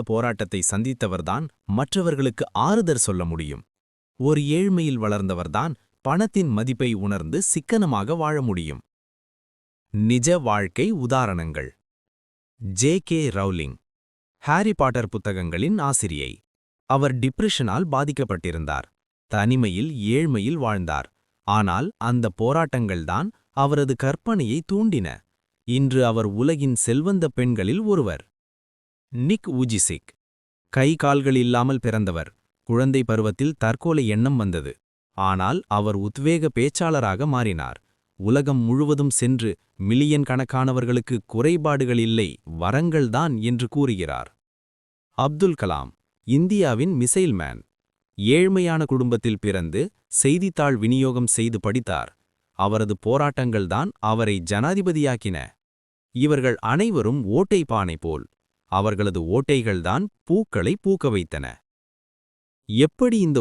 போராட்டத்தை சந்தித்தவர்தான் மற்றவர்களுக்கு ஆறுதல் சொல்ல முடியும். ஒரு ஏழ்மையில் வளர்ந்தவர்தான் பணத்தின் மதிப்பை உணர்ந்து சிக்கனமாக வாழ முடியும். நிஜ வாழ்க்கை உதாரணங்கள். ஜே.கே. ரவுலிங், ஹாரி பாட்டர் புத்தகங்களின் ஆசிரியை. அவர் டிப்ரெஷனால் பாதிக்கப்பட்டிருந்தார். தனிமையில் ஏழ்மையில் வாழ்ந்தார். ஆனால் அந்த போராட்டங்கள்தான் அவரது கற்பனையை தூண்டின. இன்று அவர் உலகின் செல்வந்த பெண்களில் ஒருவர். நிக் வூஜிசிக், கை கால்கள் இல்லாமல் பிறந்தவர். குழந்தை பருவத்தில் தற்கொலை எண்ணம் வந்தது. ஆனால் அவர் உத்வேக பேச்சாளராக மாறினார். உலகம் முழுவதும் சென்று மில்லியன் கணக்கானவர்களுக்கு குறைபாடுகள் இல்லை, வரங்கள்தான் என்று கூறுகிறார். அப்துல் கலாம், இந்தியாவின் மிசைல் மேன். ஏழ்மையான குடும்பத்தில் பிறந்து செய்தித்தாள் விநியோகம் செய்து படித்தார். அவரது போராட்டங்கள்தான் அவரை ஜனாதிபதியாக்கின. இவர்கள் அனைவரும் ஓட்டை பானை போல். அவர்களது ஓட்டைகள்தான் பூக்களை பூக்க வைத்தன. எப்படி இந்த